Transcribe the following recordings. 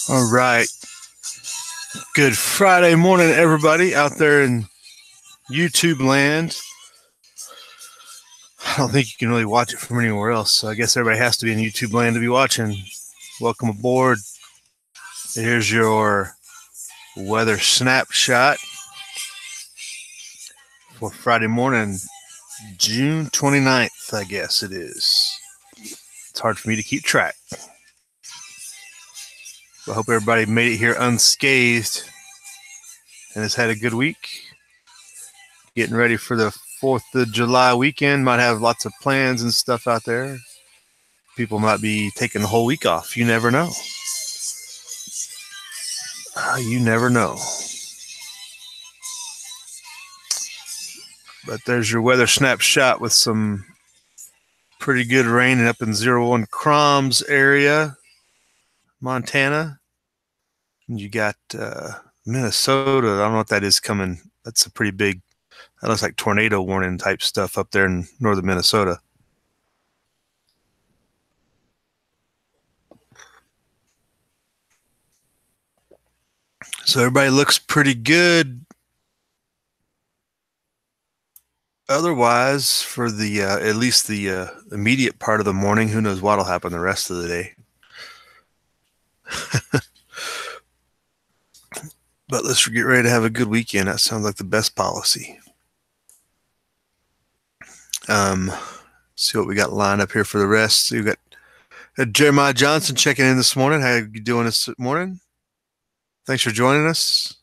All right. Good Friday morning, everybody out there in YouTube land. I don't think you can really watch it from anywhere else, so I guess everybody has to be in YouTube land to be watching. Welcome aboard. Here's your weather snapshot for Friday morning, June 29th, I guess it is. It's hard for me to keep track. I hope everybody made it here unscathed and has had a good week. Getting ready for the 4th of July weekend. Might have lots of plans and stuff out there. People might be taking the whole week off. You never know. You never know. But there's your weather snapshot with some pretty good rain up in 01 Croms area, Montana. And you got Minnesota. I don't know what that is coming. That's a pretty big, that looks like tornado warning type stuff up there in northern Minnesota. So everybody looks pretty good. Otherwise, for the at least the immediate part of the morning, who knows what'll happen the rest of the day. But let's get ready to have a good weekend. That sounds like the best policy. See what we got lined up here for the rest. So we got Jeremiah Johnson checking in this morning. How you doing this morning? Thanks for joining us.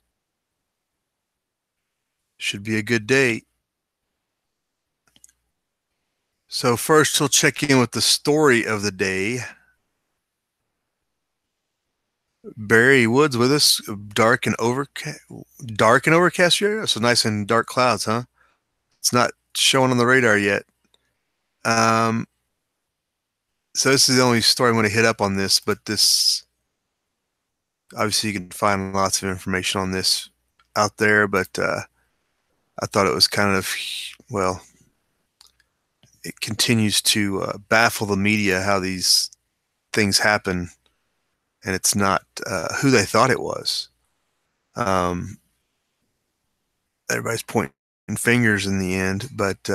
Should be a good day. So first, we'll check in with the story of the day. Barry Woods with us. Dark and overcast area. So nice and dark clouds, huh? It's not showing on the radar yet. So this is the only story I'm going to hit up on this, but this, obviously you can find lots of information on this out there, but I thought it was kind of, well, it continues to baffle the media how these things happen, and it's not who they thought it was. Everybody's pointing fingers in the end, but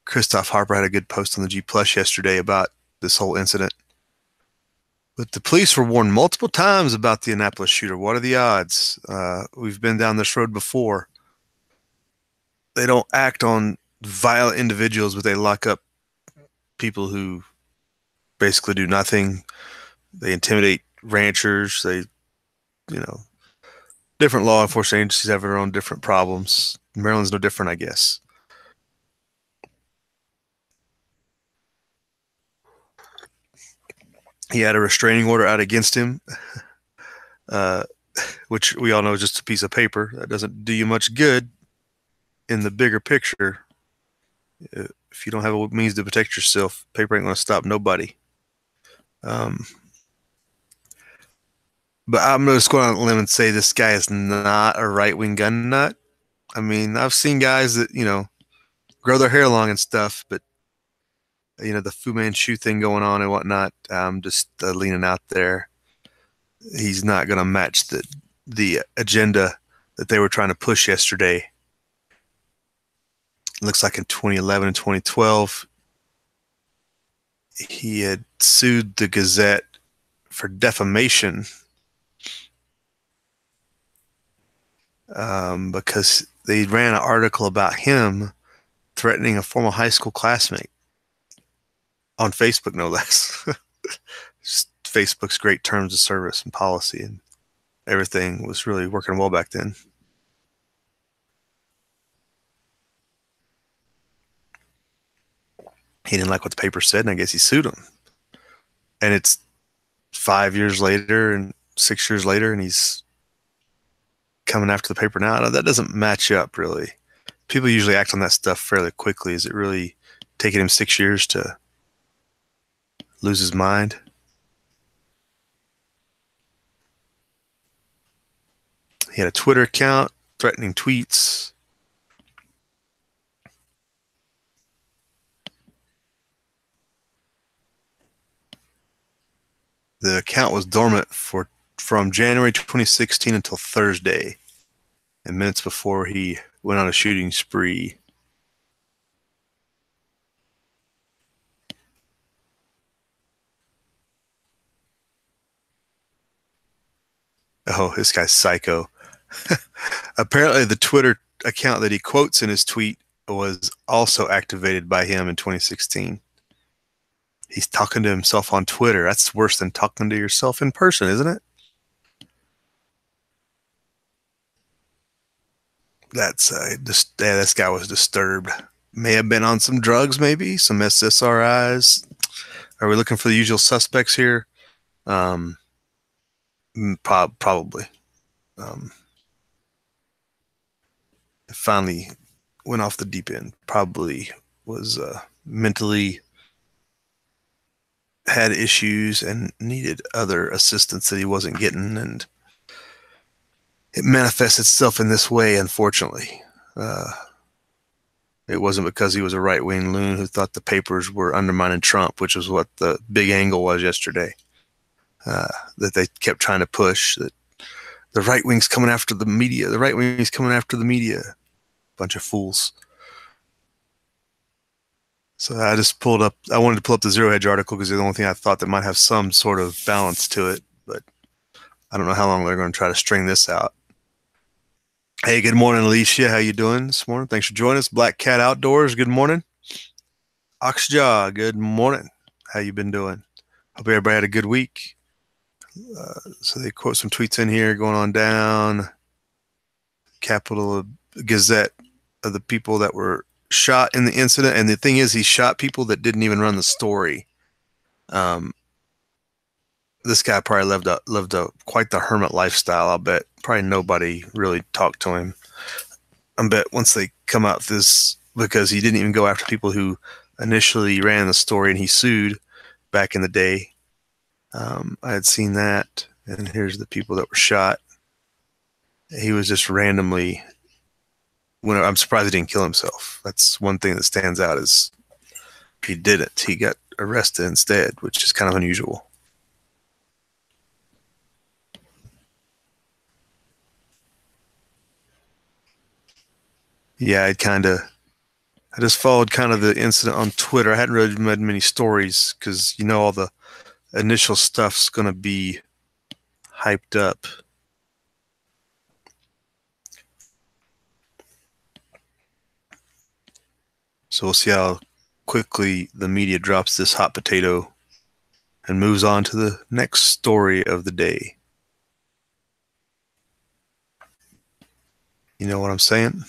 Christoph Harper had a good post on the G Plus yesterday about this whole incident. But the police were warned multiple times about the Annapolis shooter. What are the odds? We've been down this road before. They don't act on violent individuals, but they lock up people who basically do nothing. They intimidate ranchers. They, different law enforcement agencies have their own different problems. Maryland's no different, I guess. He had a restraining order out against him, which we all know is just a piece of paper. That doesn't do you much good in the bigger picture. If you don't have a means to protect yourself, paper ain't going to stop nobody. But I'm just going on a limb and say this guy is not a right-wing gun nut. I mean, I've seen guys that, grow their hair long and stuff, but, the Fu Manchu thing going on and whatnot, I'm just leaning out there. He's not going to match the agenda that they were trying to push yesterday. Looks like in 2011 and 2012, he had sued the Gazette for defamation because they ran an article about him threatening a former high school classmate on Facebook, no less. Facebook's great terms of service and policy and everything was really working well back then. He didn't like what the paper said, and I guess he sued him. And it's 5 years later and 6 years later, and he's coming after the paper now. That doesn't match up, really. People usually act on that stuff fairly quickly. Is it really taking him 6 years to lose his mind? He had a Twitter account, threatening tweets. The account was dormant from January 2016 until Thursday, and minutes before he went on a shooting spree. Oh, this guy's psycho. Apparently, the Twitter account that he quotes in his tweet was also activated by him in 2016. He's talking to himself on Twitter. That's worse than talking to yourself in person, isn't it? That's just yeah, this guy was disturbed. May have been on some drugs, maybe some SSRIs. Are we looking for the usual suspects here? Um, probably. Um, finally went off the deep end. Probably was mentally had issues and needed other assistance that he wasn't getting, and it manifests itself in this way, unfortunately. It wasn't because he was a right-wing loon who thought the papers were undermining Trump, which was what the big angle was yesterday, that they kept trying to push, that the right wing's coming after the media. The right wing's coming after the media. Bunch of fools. So I just pulled up, I wanted to pull up the Zero Hedge article because it's the only thing I thought that might have some sort of balance to it, but I don't know how long they're going to try to string this out. Hey, good morning, Alicia. How you doing this morning? Thanks for joining us. Black Cat Outdoors, good morning. Oxjaw, good morning. How you been doing? Hope everybody had a good week. So they quote some tweets in here going on down. Capital Gazette of the people that were shot in the incident. And the thing is, he shot people that didn't even run the story. This guy probably lived a quite the hermit lifestyle. I'll bet probably nobody really talked to him. I bet once they come out this, because he didn't even go after people who initially ran the story and he sued back in the day. I had seen that, and here's the people that were shot. He was just randomly. I'm surprised he didn't kill himself. That's one thing that stands out, is he didn't. He got arrested instead, which is kind of unusual. Yeah, I just followed kind of the incident on Twitter. I hadn't really read many stories because, all the initial stuff's going to be hyped up. So we'll see how quickly the media drops this hot potato and moves on to the next story of the day. You know what I'm saying?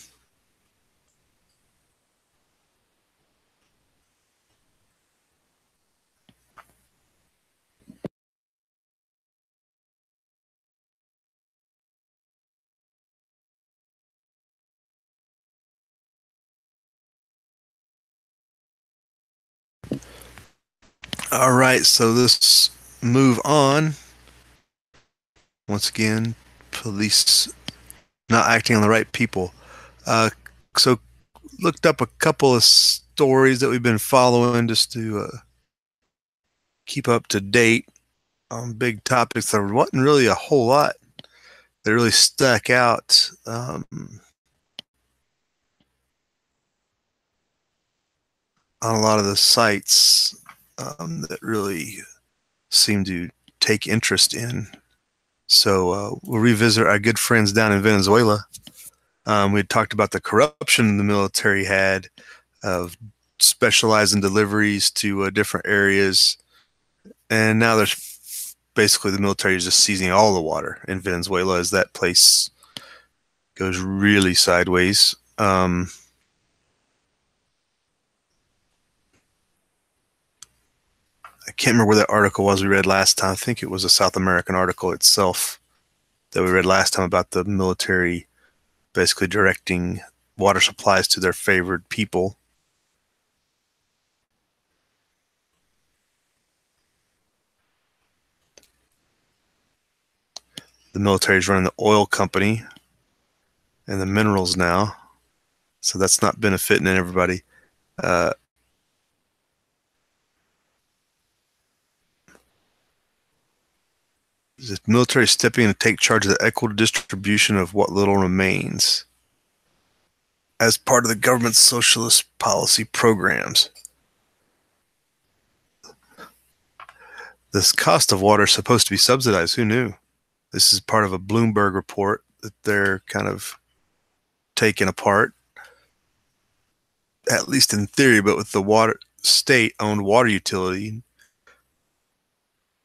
All right, so let's move on. Once again, police not acting on the right people. So looked up a couple of stories that we've been following just to keep up to date on big topics. There wasn't really a whole lot that really stuck out. On a lot of the sites that really seem to take interest in. So we'll revisit our good friends down in Venezuela. We had talked about the corruption the military had of specializing deliveries to different areas. And now there's basically the military is just seizing all the water in Venezuela as that place goes really sideways. I can't remember where that article was we read last time. I think it was a South American article itself that we read last time about the military basically directing water supplies to their favored people. The military is running the oil company and the minerals now, so that's not benefiting everybody. The military stepping in to take charge of the equitable distribution of what little remains as part of the government's socialist policy programs. This cost of water is supposed to be subsidized. Who knew? This is part of a Bloomberg report that they're kind of taking apart, at least in theory, but with the state-owned water utility,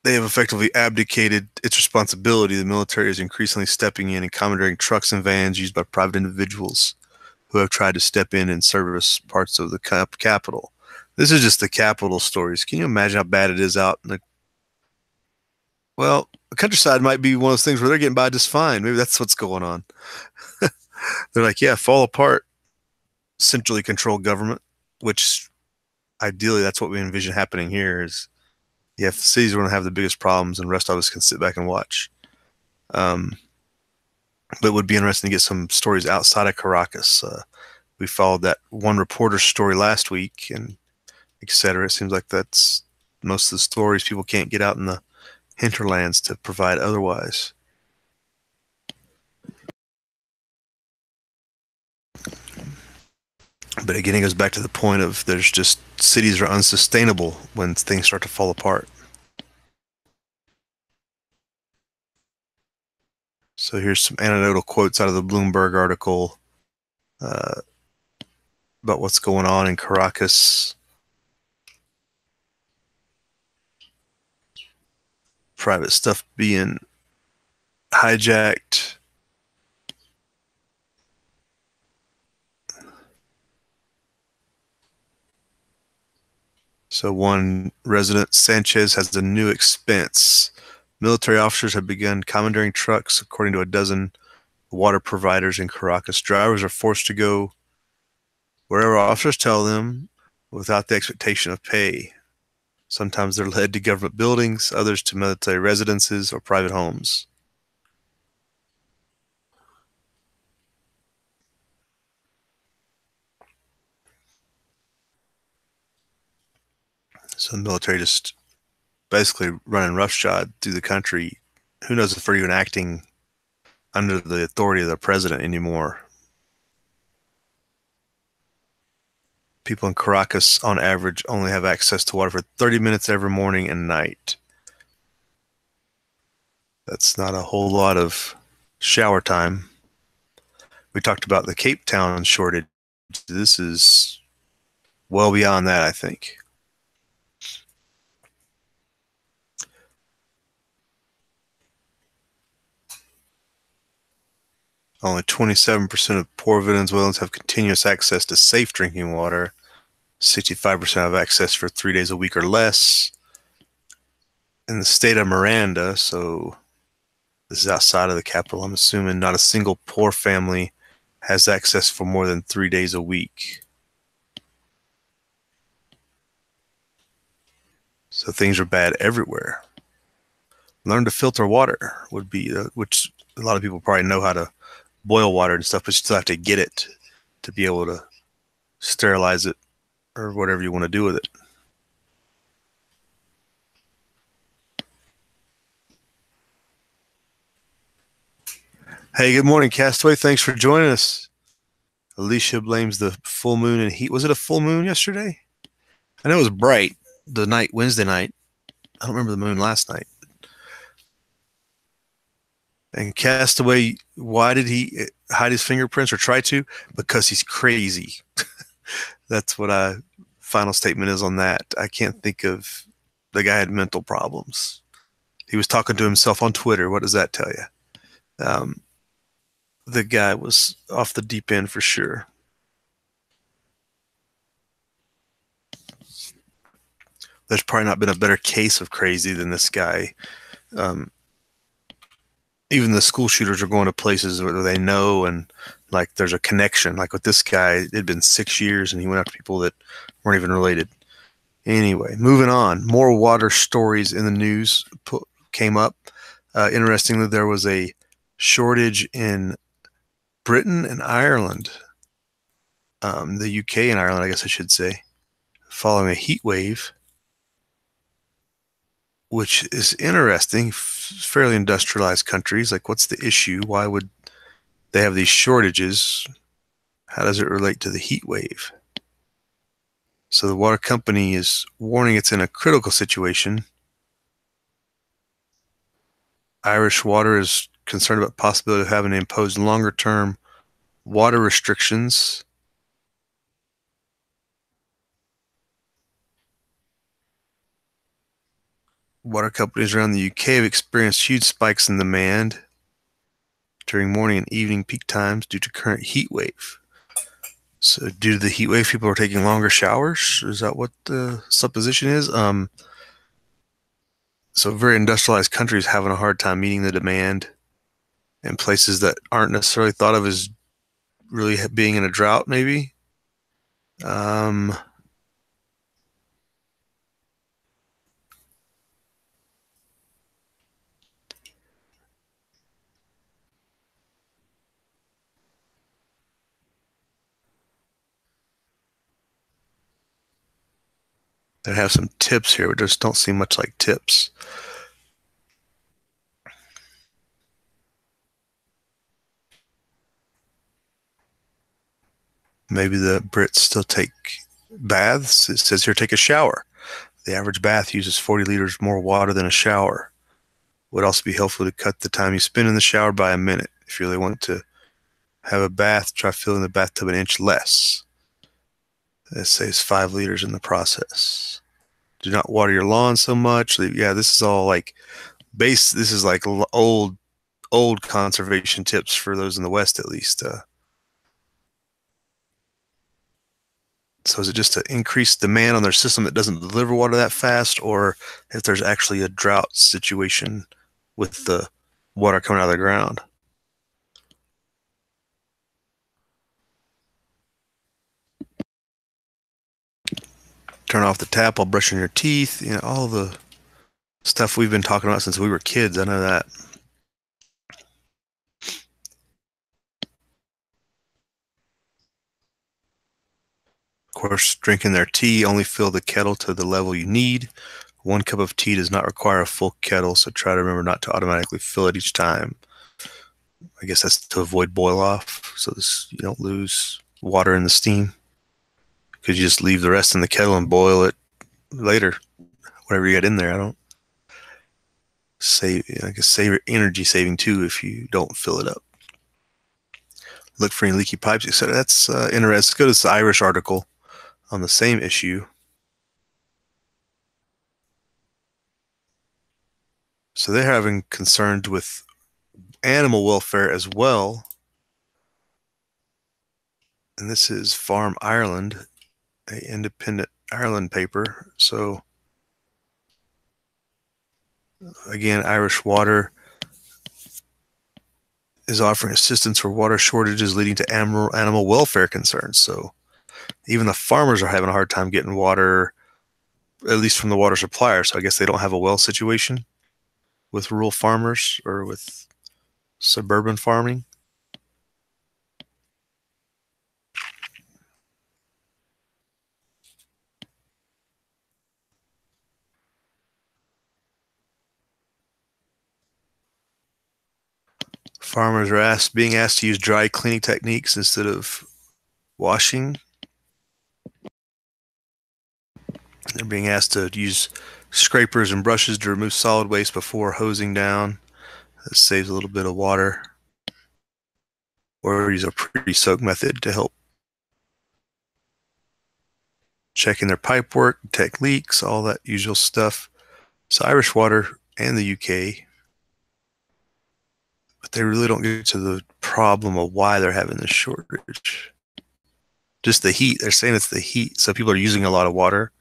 they have effectively abdicated its responsibility. The military is increasingly stepping in and commandeering trucks and vans used by private individuals who have tried to step in and service parts of the capital. This is just the capital stories. Can you imagine how bad it is out in the... Well, the countryside might be one of those things where they're getting by just fine. Maybe that's what's going on. They're like, yeah, fall apart, centrally controlled government, which ideally that's what we envision happening here is, yeah, if the cities are going to have the biggest problems and the rest of us can sit back and watch. But it would be interesting to get some stories outside of Caracas. We followed that one reporter's story last week and et cetera. It seems like that's most of the stories. People can't get out in the hinterlands to provide otherwise. But again, it goes back to the point of there's just cities are unsustainable when things start to fall apart. So here's some anecdotal quotes out of the Bloomberg article about what's going on in Caracas. Private stuff being hijacked. So one resident, Sanchez, has a new expense. Military officers have begun commandeering trucks, according to a dozen water providers in Caracas. Drivers are forced to go wherever officers tell them without the expectation of pay. Sometimes they're led to government buildings, others to military residences or private homes. So the military just basically running roughshod through the country. Who knows if they're even acting under the authority of the president anymore. People in Caracas, on average, only have access to water for 30 minutes every morning and night. That's not a whole lot of shower time. We talked about the Cape Town shortage. This is well beyond that, I think. Only 27% of poor Venezuelans have continuous access to safe drinking water. 65% have access for 3 days a week or less. In the state of Miranda, so this is outside of the capital, I'm assuming not a single poor family has access for more than 3 days a week. So things are bad everywhere. Learn to filter water would be, which a lot of people probably know how to boil water and stuff, but you still have to get it to be able to sterilize it or whatever you want to do with it. Hey, good morning, Castaway. Thanks for joining us. Alicia blames the full moon and heat. Was it a full moon yesterday? I know it was bright the night, Wednesday night. I don't remember the moon last night. And Castaway, why did he hide his fingerprints or try to? Because he's crazy. That's what final statement is on that. I can't think of... The guy had mental problems. He was talking to himself on Twitter. What does that tell you? The guy was off the deep end for sure. There's probably not been a better case of crazy than this guy. Even the school shooters are going to places where they know and like there's a connection. Like with this guy, it had been 6 years and he went after people that weren't even related. Anyway, moving on. More water stories in the news came up. Interestingly, there was a shortage in Britain and Ireland, the UK and Ireland, I guess I should say, following a heat wave. which is interesting. Fairly industrialized countries, like what's the issue? Why would they have these shortages? How does it relate to the heat wave? So the water company is warning it's in a critical situation. Irish Water is concerned about the possibility of having to impose longer term water restrictions. Water companies around the UK have experienced huge spikes in demand during morning and evening peak times due to current heat wave. So due to the heat wave, people are taking longer showers. Is that what the supposition is? So very industrialized countries having a hard time meeting the demand in places that aren't necessarily thought of as really being in a drought, maybe. Um, they have some tips here, but just don't seem much like tips. Maybe the Brits still take baths. It says here, take a shower. The average bath uses 40 liters more water than a shower. Would also be helpful to cut the time you spend in the shower by a minute. If you really want to have a bath, try filling the bathtub an inch less. It saves 5 liters in the process. Do not water your lawn so much. Yeah, this is all like this is like old conservation tips for those in the West, at least. So is it just to increase demand on their system that doesn't deliver water that fast, or if there's actually a drought situation with the water coming out of the ground? Turn off the tap while brushing your teeth. You know, all the stuff we've been talking about since we were kids. I know that. Of course, drinking their tea, only fill the kettle to the level you need. 1 cup of tea does not require a full kettle, so try to remember not to automatically fill it each time. I guess that's to avoid boil off, so you don't lose water in the steam. Because you just leave the rest in the kettle and boil it later, whatever you got in there. I don't save, I guess save energy saving too if you don't fill it up. Look for any leaky pipes, etc. That's interesting. Let's go to this Irish article on the same issue. So they're having concerns with animal welfare as well. And this is Farm Ireland, an independent Ireland paper. So again, Irish Water is offering assistance for water shortages leading to animal welfare concerns. So even the farmers are having a hard time getting water, at least from the water supplier. So I guess they don't have a well situation with rural farmers or with suburban farming. Farmers are being asked to use dry cleaning techniques instead of washing. They're being asked to use scrapers and brushes to remove solid waste before hosing down. That saves a little bit of water. Or use a pre-soak method to help checking their pipe work, detect leaks, all that usual stuff. So Irish Water and the UK, but they really don't get to the problem of why they're having this shortage. Just the heat. They're saying it's the heat. So people are using a lot of water,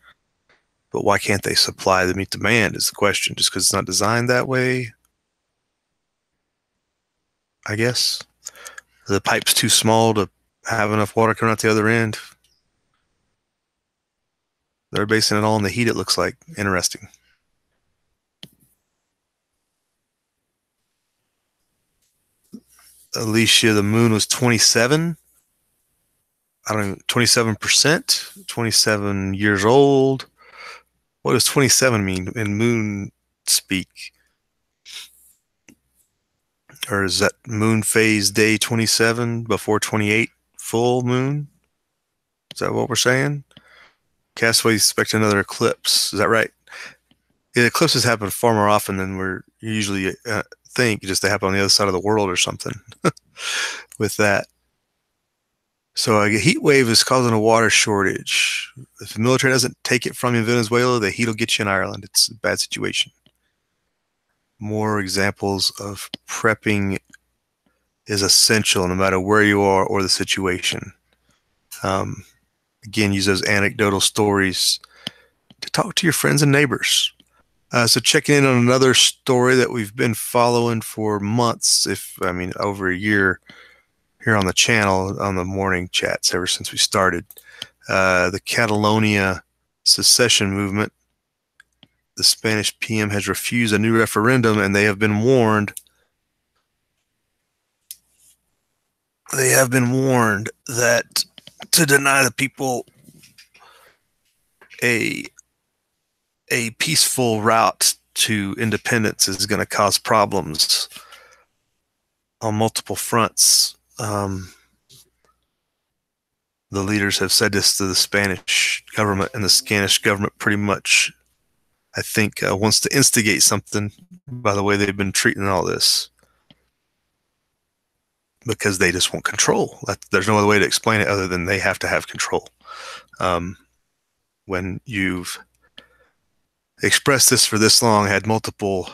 but why can't they supply to meet demand is the question. Just because it's not designed that way, I guess. The pipe's too small to have enough water coming out the other end. They're basing it all on the heat, it looks like. Interesting. Alicia, the moon was 27. I don't know, 27%, 27 years old. What does 27 mean in moon speak. Or is that moon phase day 27 before 28 full moon? Is that what we're saying? Castaways expect another eclipse. Is that right? Yeah, eclipses happen far more often than we're usually think. Just they happen on the other side of the world or something with that. So a heat wave is causing a water shortage. If the military doesn't take it from you in Venezuela, the heat will get you in Ireland. It's a bad situation. More examples of prepping is essential no matter where you are or the situation. Um, Again, use those anecdotal stories to talk to your friends and neighbors. So checking in on another story that we've been following for months, over a year here on the channel, on the morning chats ever since we started. The Catalonia secession movement. The Spanish PM has refused a new referendum, and they have been warned. They have been warned that to deny the people a peaceful route to independence is going to cause problems on multiple fronts. The leaders have said this to the Spanish government, and the Spanish government pretty much, I think, wants to instigate something by the way they've been treating all this, because they just want control. There's no other way to explain it other than they have to have control. When you've expressed this for this long, had multiple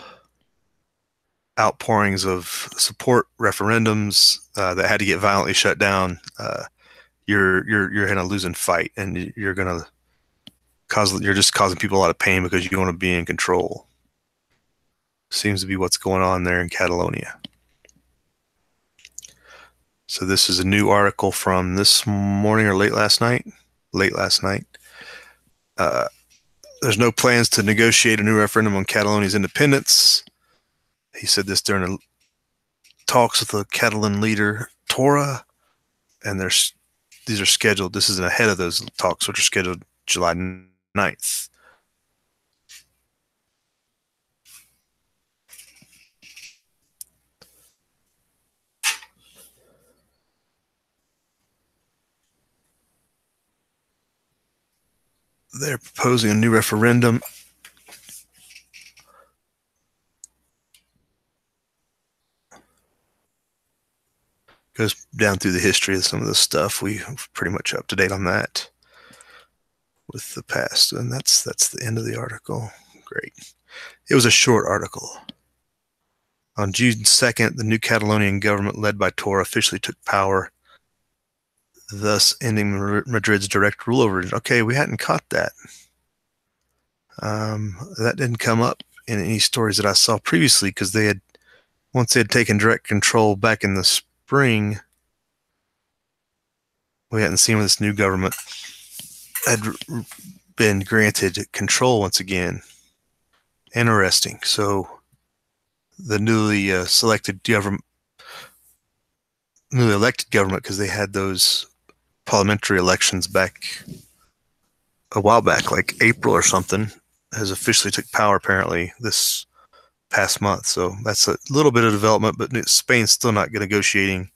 outpourings of support referendums that had to get violently shut down, you're in a losing fight, and you're just causing people a lot of pain because you want to be in control. Seems to be what's going on there in Catalonia. So this is a new article from this morning or late last night. There's no plans to negotiate a new referendum on Catalonia's independence. He said this during talks with the Catalan leader, Torra, and these are scheduled. This is ahead of those talks, which are scheduled July 9th. They're proposing a new referendum. Goes down through the history of some of the stuff. We're pretty much up to date on that with the past, and that's the end of the article. Great. It was a short article. On June 2nd, the new Catalonian government led by Torra officially took power, thus ending Madrid's direct rule over it. Okay, we hadn't caught that. That didn't come up in any stories that I saw previously, because once they had taken direct control back in the spring, we hadn't seen when this new government had been granted control once again. Interesting. So the newly elected government, because they had those parliamentary elections back a while back, like April or something, has officially took power apparently this past month. So that's a little bit of development, but Spain's still not negotiating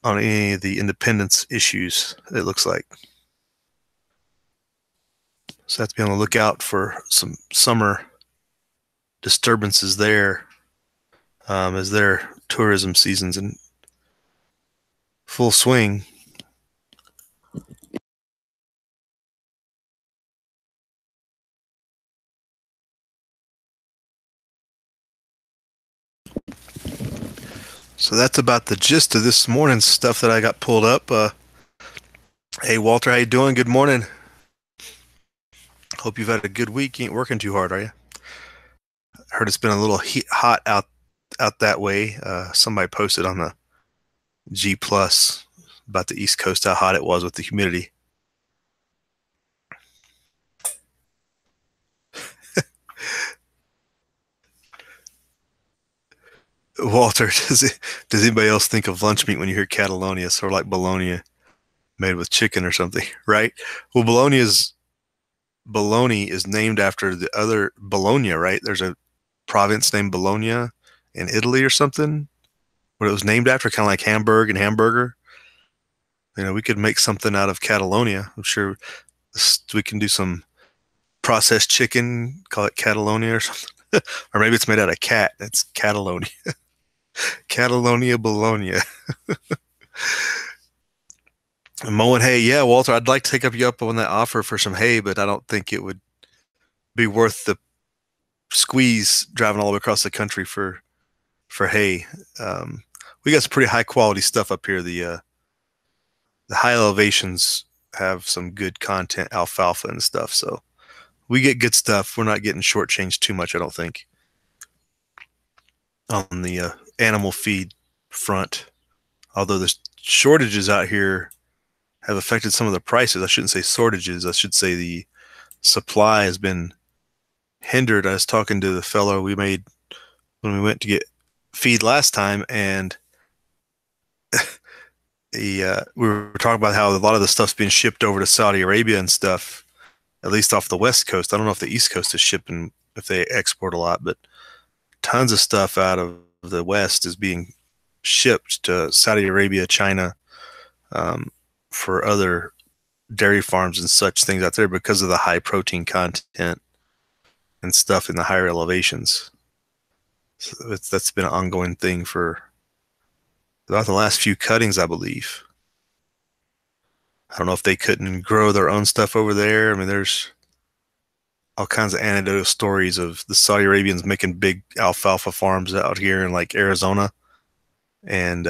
on any of the independence issues, it looks like. So have to be on the lookout for some summer disturbances there, as their tourism season's in full swing. So that's about the gist of this morning's stuff that I got pulled up. Hey, Walter, how you doing? Good morning. Hope you've had a good week. You ain't working too hard, are you? I heard it's been a little hot out that way. Somebody posted on the G Plus about the East Coast, how hot it was with the humidity. Walter, does anybody else think of lunch meat when you hear Catalonia? Sort of like bologna made with chicken or something, right? Well, bologna is named after the other Bologna, right? There's a province named Bologna in Italy or something, what it was named after, kind of like Hamburg and hamburger. We could make something out of Catalonia. I'm sure we can do some processed chicken, call it Catalonia or something. Or maybe it's made out of cat. It's Catalonia. Catalonia Bologna. Mowing hay. Yeah, Walter, I'd like to take up you up on that offer for some hay, but I don't think it would be worth the squeeze driving all the way across the country for hay. We got some pretty high quality stuff up here. The high elevations have some good content, alfalfa and stuff. So we get good stuff. We're not getting shortchanged too much, I don't think, on the animal feed front. Although the shortages out here have affected some of the prices. I shouldn't say shortages. I should say the supply has been hindered. I was talking to the fellow we made when we went to get feed last time, and we were talking about how a lot of the stuff's being shipped over to Saudi Arabia and stuff, at least off the West Coast. I don't know if the East Coast is shipping, if they export a lot, but tons of stuff out of the West is being shipped to Saudi Arabia, China, for other dairy farms and such things out there because of the high protein content and stuff in the higher elevations. So that's been an ongoing thing for about the last few cuttings, I believe. I don't know if they couldn't grow their own stuff over there. I mean, there's all kinds of anecdotal stories of the Saudi Arabians making big alfalfa farms out here in like Arizona and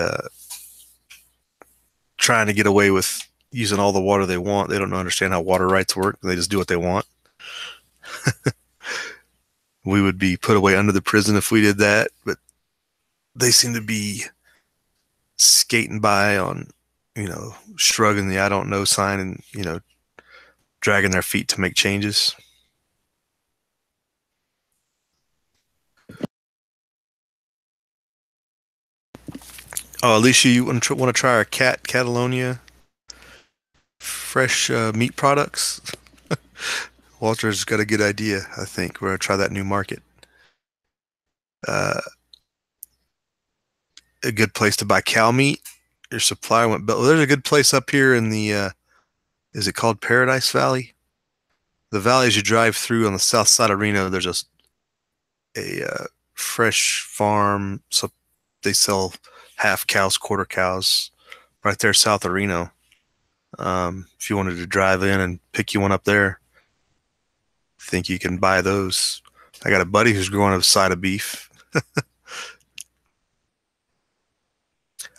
trying to get away with using all the water they want. They don't understand how water rights work. They just do what they want. We would be put away under the prison if we did that, but they seem to be skating by on, shrugging the I don't know sign and, dragging their feet to make changes. Oh, Alicia, you want to try our Catalonia fresh meat products? Walter's got a good idea, I think. We're going to try that new market. Uh, a good place to buy cow meat. Your supplier went, but there's a good place up here in the, is it called Paradise Valley? The valley as you drive through on the south side of Reno, there's a fresh farm. So they sell half cows, quarter cows right there south of Reno. If you wanted to drive in and pick you one up there, I think you can buy those. I got a buddy who's growing a side of beef.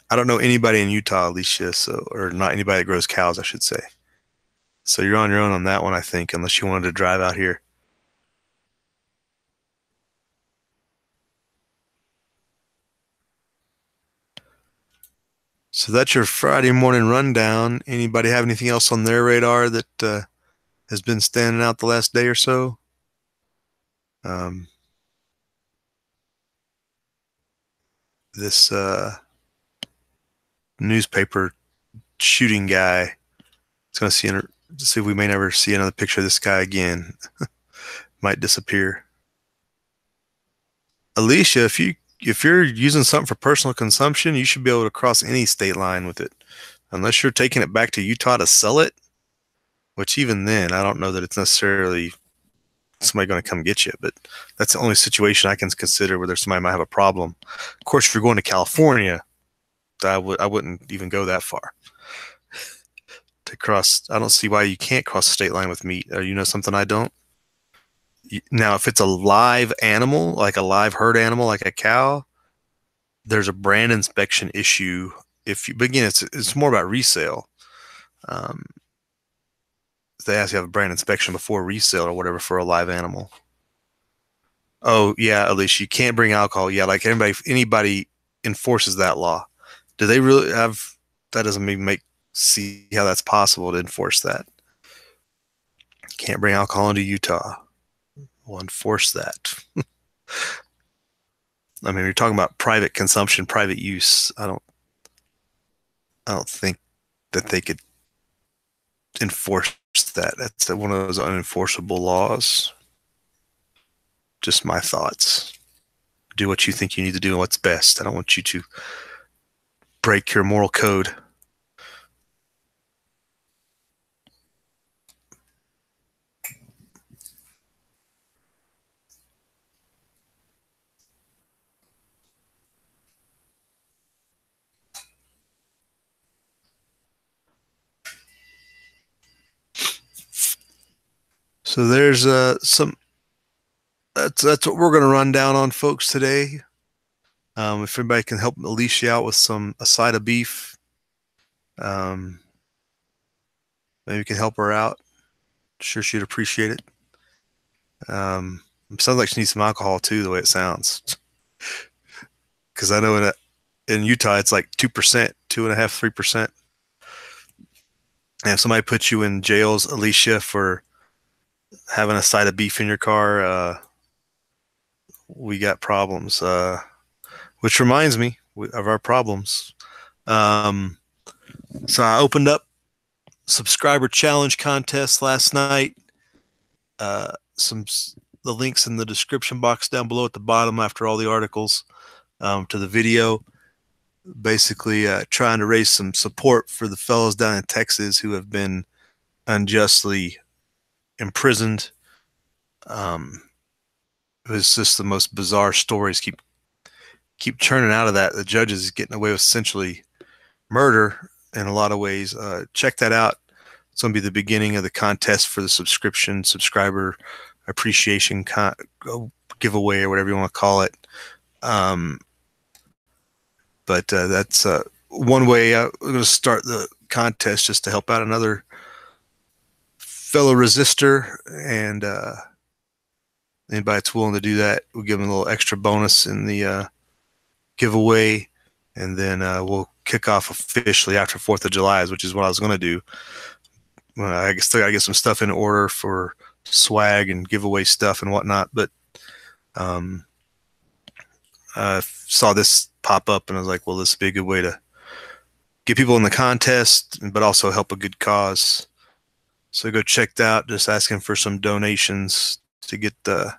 I don't know anybody in Utah, Alicia, or not anybody that grows cows, I should say. So you're on your own on that one, I think, unless you wanted to drive out here. So that's your Friday morning rundown. Anybody have anything else on their radar that has been standing out the last day or so? This newspaper shooting guy. It's going to see if we may never see another picture of this guy again. Might disappear. Alicia, if you're using something for personal consumption, you should be able to cross any state line with it, unless you're taking it back to Utah to sell it. Which even then, I don't know that it's necessarily somebody going to come get you, but that's the only situation I can consider where there's somebody might have a problem. Of course, if you're going to California, I wouldn't even go that far to cross. I don't see why you can't cross the state line with meat. You know something I don't? Now, if it's a live animal, like a live herd animal, like a cow, there's a brand inspection issue. But again, it's more about resale. They ask you to have a brand inspection before resale or whatever for a live animal. Oh yeah, at least you can't bring alcohol. Yeah, like anybody enforces that law. Do they really have? That doesn't even see how that's possible to enforce that. Can't bring alcohol into Utah. We'll enforce that. I mean, you're talking about private consumption, private use. I don't think that they could enforce that. That's one of those unenforceable laws. Just my thoughts. do what you think you need to do and what's best. I don't want you to break your moral code. So there's some that's what we're going to run down on, folks, today. If everybody can help Alicia out with a side of beef, maybe we can help her out. Sure, she'd appreciate it. It sounds like she needs some alcohol too, the way it sounds. Because I know in Utah it's like 2%, 2.5%, 3%. And if somebody puts you in jails, Alicia, for having a side of beef in your car, we got problems. Which reminds me of our problems. So I opened up subscriber challenge contest last night. The links in the description box down below at the bottom after all the articles, to the video. Basically, trying to raise some support for the fellows down in Texas who have been unjustly imprisoned. It was just the most bizarre stories keep churning out of that. The judges is getting away with essentially murder in a lot of ways. Check that out. It's going to be the beginning of the contest for the subscriber appreciation giveaway, or whatever you want to call it. But that's one way. I'm going to start the contest just to help out another fellow resistor, and anybody that's willing to do that, we'll give them a little extra bonus in the giveaway, and then we'll kick off officially after 4th of July, which is what I was going to do. I guess I got to get some stuff in order for swag and giveaway stuff and whatnot, but I saw this pop up and I was like, well, this would be a good way to get people in the contest, but also help a good cause. So go check that out. Just asking for some donations to get the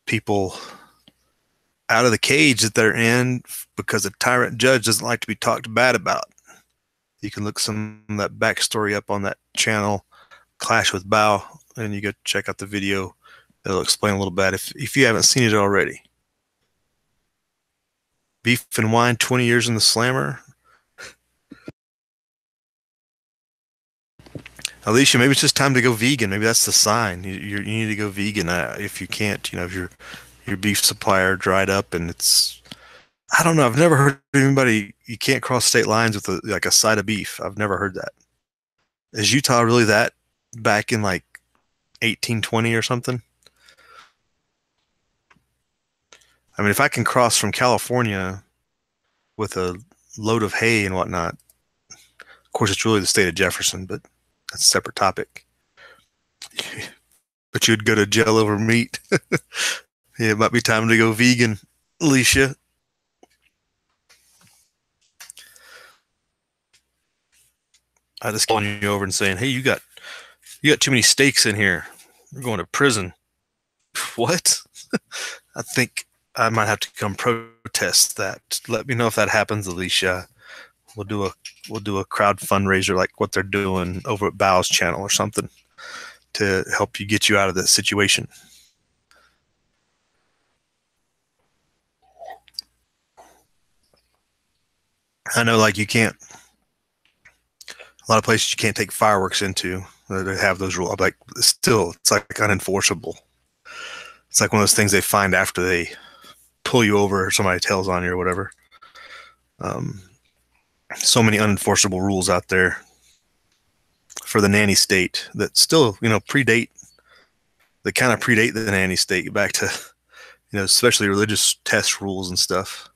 people out of the cage that they're in, because a tyrant judge doesn't like to be talked bad about. You can look some of that backstory up on that channel, Clash with Bao, and you go check out the video. It'll explain a little bit if you haven't seen it already. Beef and wine, 20 years in the slammer. Alicia, maybe it's just time to go vegan. Maybe that's the sign. You need to go vegan. If you can't, if your beef supplier dried up and it's, I don't know. I've never heard anybody, you can't cross state lines with like a side of beef. I've never heard that. Is Utah really that back in like 1820 or something? I mean, if I can cross from California with a load of hay and whatnot, of course, it's really the state of Jefferson, but that's a separate topic. But you'd go to jail over meat. Yeah, it might be time to go vegan, Alicia. I just calling you over and saying, hey, you got too many steaks in here. You're going to prison. What? I think I might have to come protest that. Let me know if that happens, Alicia. We'll do a crowd fundraiser like what they're doing over at Bao's channel or something to help you get you out of that situation. I know, like, you can't, a lot of places you can't take fireworks into. They have those rules. Like, still, it's like unenforceable. It's like one of those things they find after they pull you over or somebody tells on you or whatever. So many unenforceable rules out there for the nanny state that still, predate, that kind of predate the nanny state back to, especially religious test rules and stuff.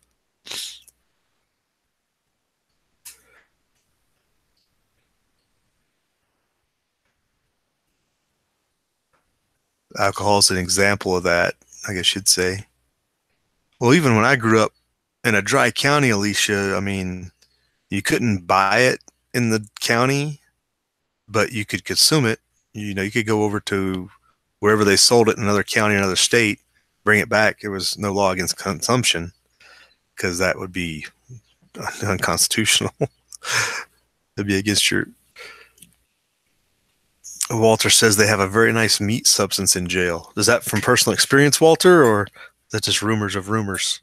Alcohol is an example of that, I guess you'd say. Well, even when I grew up in a dry county, Alicia, I mean, you couldn't buy it in the county, but you could consume it. You could go over to wherever they sold it in another county, another state, bring it back. There was no law against consumption because that would be unconstitutional. It'd be against your. Walter says they have a very nice meat substance in jail. Is that from personal experience, Walter, or is that just rumors of rumors?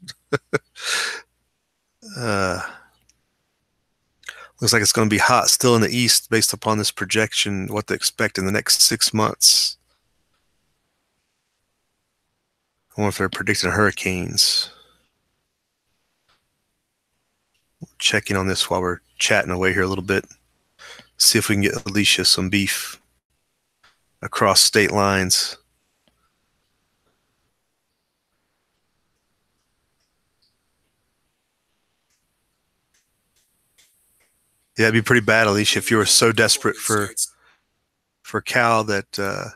uh, Looks like it's going to be hot still in the east based upon this projection, what to expect in the next 6 months. I wonder if they're predicting hurricanes. Checking on this while we're chatting away here a little bit. See if we can get Alicia some beef across state lines. Yeah, it'd be pretty bad, Alicia, if you were so desperate for cow that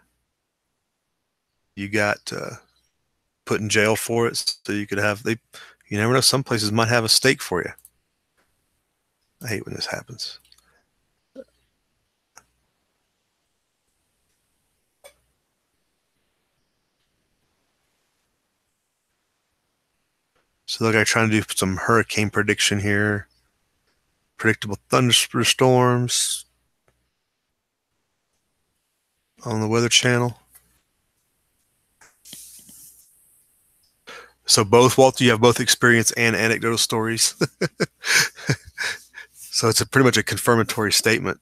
you got put in jail for it, so you could have you never know, some places might have a steak for you. I hate when this happens. So look, I'm trying to do some hurricane prediction here. Predictable thunderstorms on the Weather Channel. So both, Walter, you have both experience and anecdotal stories. So it's pretty much a confirmatory statement.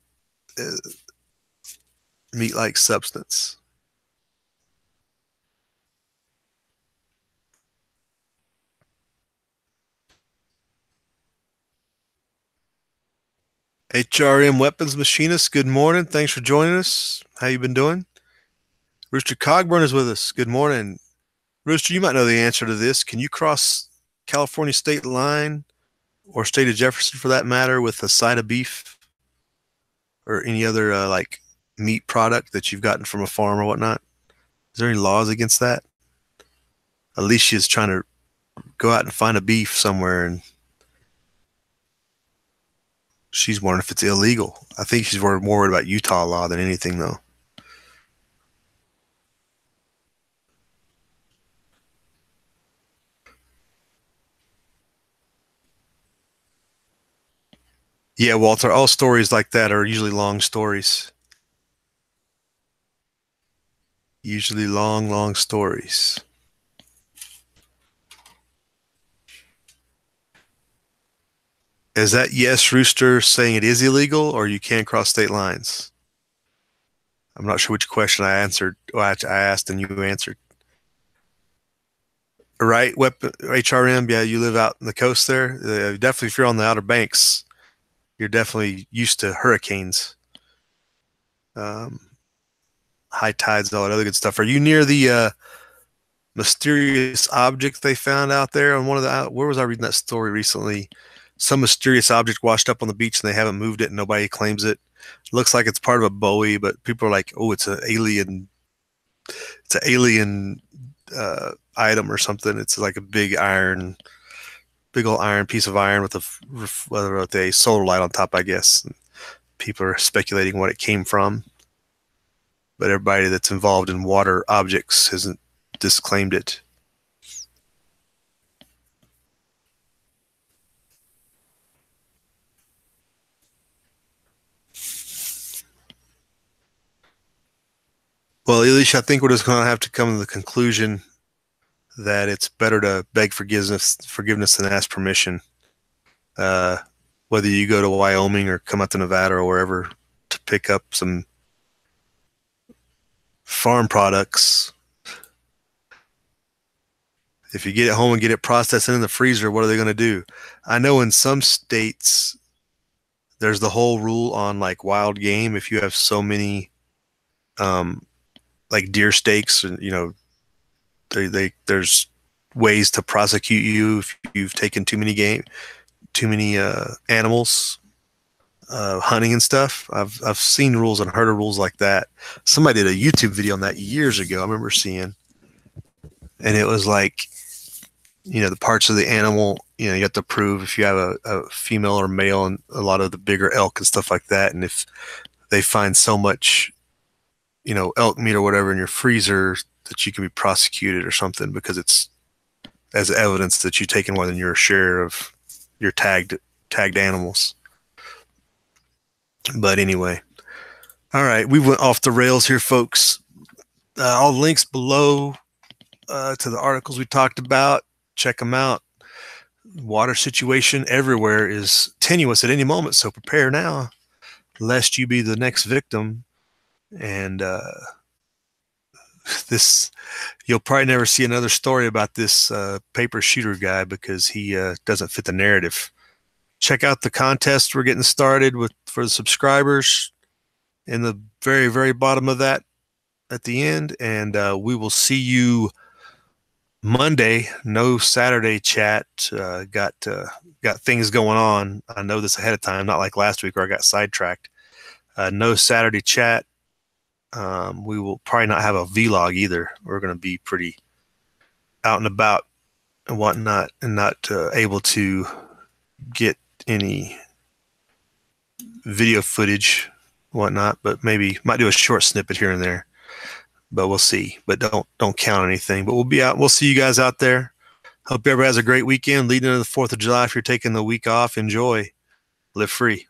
Meat-like substance. HRM Weapons Machinist, good morning. Thanks for joining us. How you been doing? Rooster Cogburn is with us. Good morning. Rooster, you might know the answer to this. Can you cross California state line or state of Jefferson for that matter with a side of beef or any other like meat product that you've gotten from a farm or whatnot? Is there any laws against that? Alicia's trying to go out and find a beef somewhere, and she's wondering if it's illegal. I think she's more worried about Utah law than anything, though. Yeah, Walter, all stories like that are usually long stories. Usually long, long stories. Is that yes, Rooster, saying it is illegal or you can't cross state lines? I'm not sure which question I answered. Or I asked and you answered. Right, HRM. Yeah, you live out in the coast there. Definitely, if you're on the Outer Banks, you're definitely used to hurricanes, um, high tides, all that other good stuff. Are you near the mysterious object they found out there on one of the? Where was I reading that story recently? Some mysterious object washed up on the beach and they haven't moved it and nobody claims it. Looks like it's part of a buoy, but people are like, "Oh, it's an alien. It's an alien item or something." It's like a big old iron piece of iron with a solar light on top, I guess. And people are speculating what it came from, but everybody that's involved in water objects hasn't disclaimed it. Well, Elisha, I think we're just going to have to come to the conclusion that it's better to beg forgiveness than ask permission. Whether you go to Wyoming or come out to Nevada or wherever to pick up some farm products, if you get it home and get it processed in the freezer, what are they going to do? I know in some states there's the whole rule on like wild game. If you have so many like deer steaks, there's ways to prosecute you if you've taken too many animals hunting and stuff. I've seen rules and heard of rules like that. Somebody did a YouTube video on that years ago. I remember seeing, and it was like, the parts of the animal, you have to prove if you have a female or male and a lot of the bigger elk and stuff like that. And if they find so much, elk meat or whatever in your freezer, that you can be prosecuted or something because it's as evidence that you've taken more than your share of your tagged animals. But anyway, all right, we went off the rails here, folks. All links below to the articles we talked about. Check them out. Water situation everywhere is tenuous at any moment, so prepare now, lest you be the next victim. And this, you'll probably never see another story about this paper shooter guy because he doesn't fit the narrative. Check out the contest we're getting started with for the subscribers in the very, very bottom of that at the end. And we will see you Monday. No Saturday chat. Got things going on. I know this ahead of time, not like last week where I got sidetracked. No Saturday chat. We will probably not have a vlog either. We're going to be pretty out and about and whatnot, and not able to get any video footage, whatnot. But maybe might do a short snippet here and there. But we'll see. But don't count on anything. But we'll be out. We'll see you guys out there. Hope everybody has a great weekend leading into the 4th of July. If you're taking the week off, enjoy. Live free.